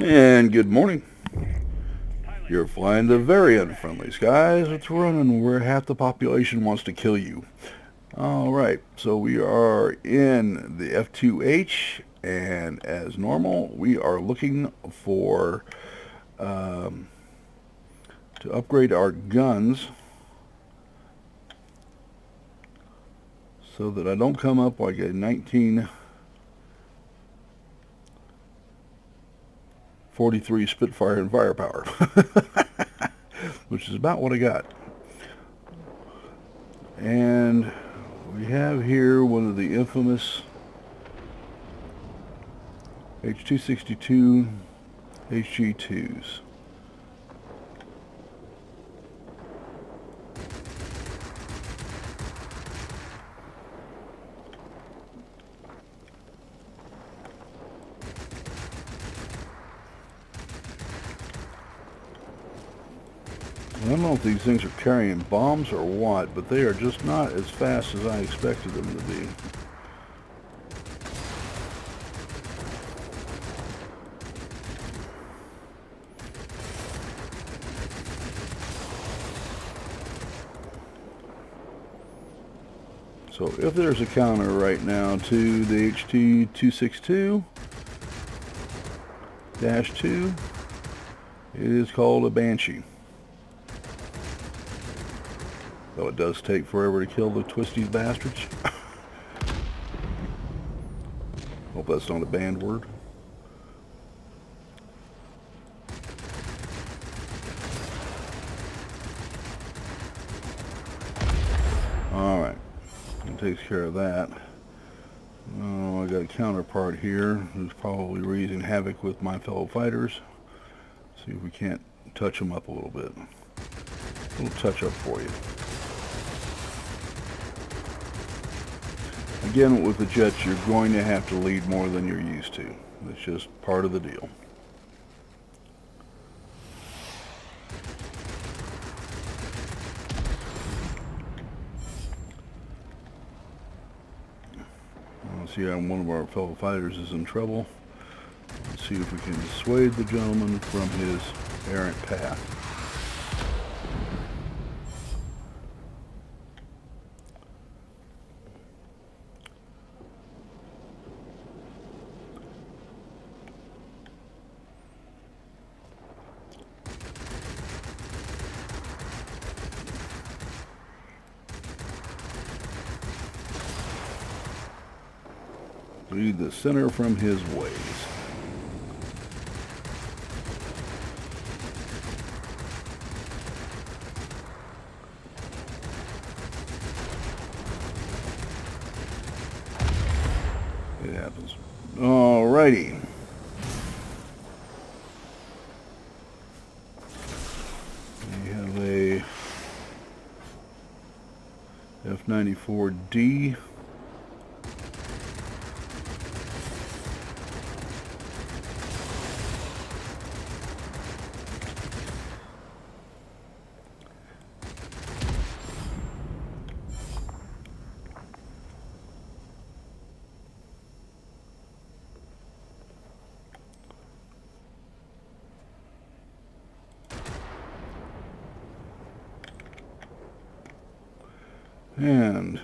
And good morning. You're flying the very unfriendly skies of Tironan, where half the population wants to kill you. Alright, so we are in the F2H, and as normal, we are looking for to upgrade our guns so that I don't come up like a 1943 Spitfire and firepower, which is about what I got. And we have here one of the infamous H262 HG2s. I don't know if these things are carrying bombs or what, but they are just not as fast as I expected them to be. So if there's a counter right now to the HT262-2, it is called a Banshee. Though it does take forever to kill the twisty bastards. Hope that's not a banned word. Alright, that takes care of that. Oh, I got a counterpart here who's probably wreaking havoc with my fellow fighters. See if we can't touch them up a little bit. A little touch up for you. Again, with the jets, you're going to have to lead more than you're used to. It's just part of the deal. See, one of our fellow fighters is in trouble. Let's see if we can dissuade the gentleman from his errant path. Lead the sinner from his ways. It happens. Alrighty. We have a F94D. And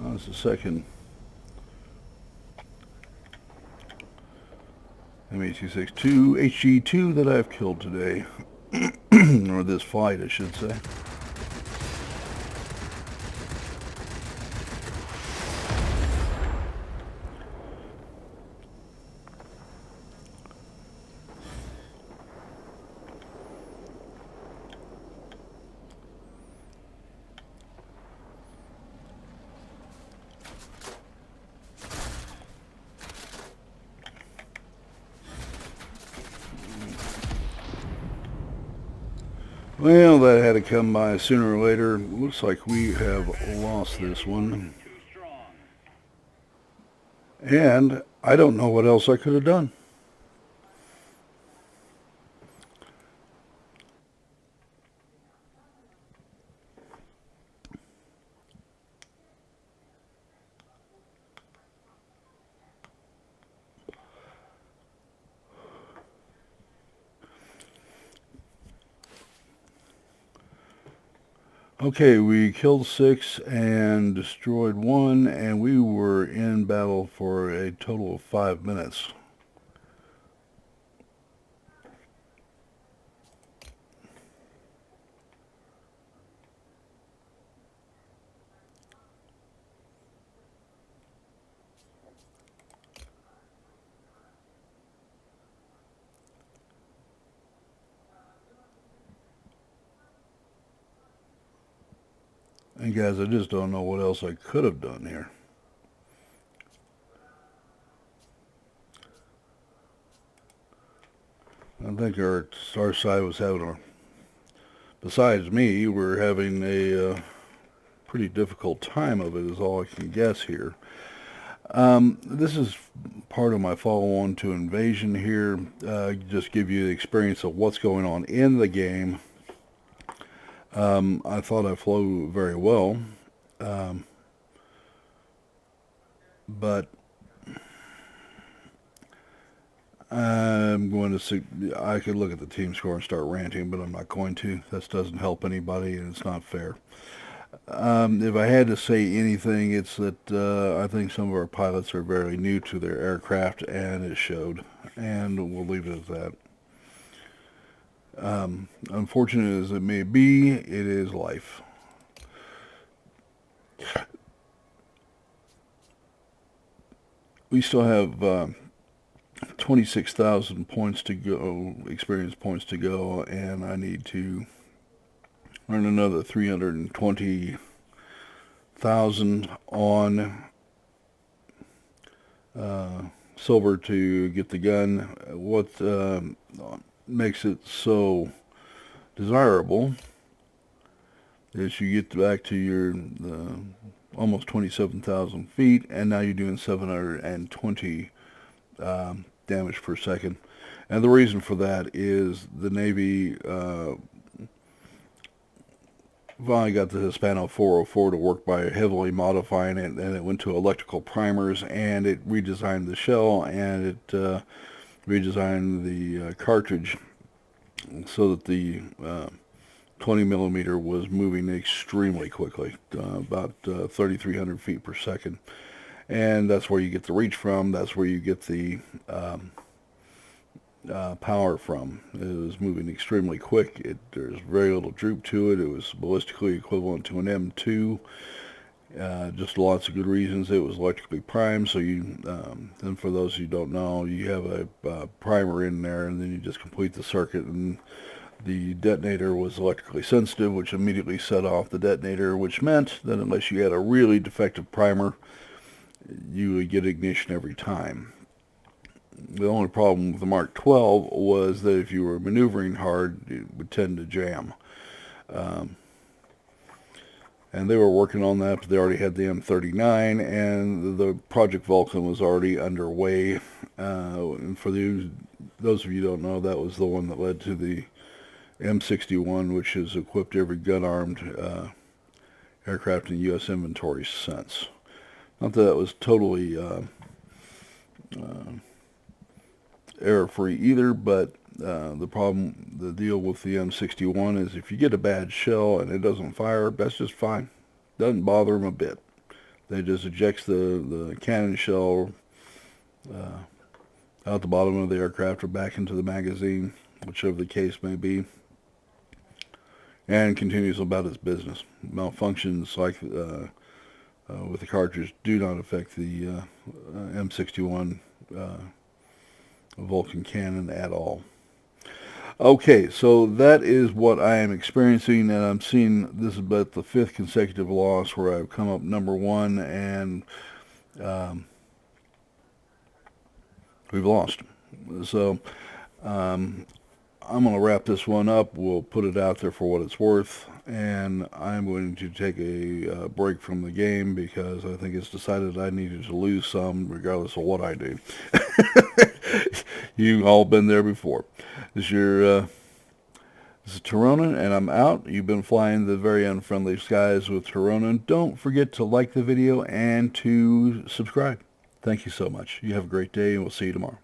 that's the second M862 HG2 that I've killed today. Or this flight, I should say. Well, that had to come by sooner or later. Looks like we have lost this one. And I don't know what else I could have done. Okay, we killed 6 and destroyed 1, and we were in battle for a total of 5 minutes. And guys, I just don't know what else I could have done here. I think our side was having a, besides me, we're having a pretty difficult time of it is all I can guess here. This is part of my follow-on to Invasion here. Just give you the experience of what's going on in the game. I thought I flew very well, but I'm going to see. I could look at the team score and start ranting, but I'm not going to. This doesn't help anybody, and it's not fair. If I had to say anything, it's that I think some of our pilots are very new to their aircraft, and it showed. And we'll leave it at that. Unfortunate as it may be, it is life. We still have 26,000 points to go, experience points to go, and I need to earn another 320,000 on silver to get the gun. What makes it so desirable is you get back to your almost 27,000 feet, and now you're doing 720 damage per second. And the reason for that is the Navy finally got the Hispano 404 to work by heavily modifying it, and it went to electrical primers, and it redesigned the shell, and it redesigned the cartridge so that the 20 millimeter was moving extremely quickly, about 3,300 feet per second. And that's where you get the reach from. That's where you get the power from. It was moving extremely quick. There's very little droop to it. It was ballistically equivalent to an M2. Just lots of good reasons. It was electrically primed, so you, and for those who don't know, you have a primer in there, and then you just complete the circuit, and the detonator was electrically sensitive, which immediately set off the detonator, which meant that unless you had a really defective primer, you would get ignition every time. The only problem with the Mark 12 was that if you were maneuvering hard, it would tend to jam. And they were working on that, but they already had the M39, and the Project Vulcan was already underway. And for those of you who don't know, that was the one that led to the M61, which has equipped every gun-armed aircraft in U.S. inventory since. Not that it was totally error-free either, but the deal with the M61 is if you get a bad shell and it doesn't fire, that's just fine. Doesn't bother them a bit. They just eject the cannon shell out the bottom of the aircraft or back into the magazine, whichever the case may be, and continues about its business. Malfunctions like with the cartridge do not affect the M61 Vulcan cannon at all. Okay, so that is what I am experiencing, and I'm seeing this is about the 5th consecutive loss where I've come up number 1, and we've lost. So I'm going to wrap this one up. We'll put it out there for what it's worth, and I'm going to take a break from the game because I think it's decided I needed to lose some regardless of what I do. You've all been there before. This is Tironan, and I'm out. You've been flying the very unfriendly skies with Tironan. Don't forget to like the video and to subscribe. Thank you so much. You have a great day, and we'll see you tomorrow.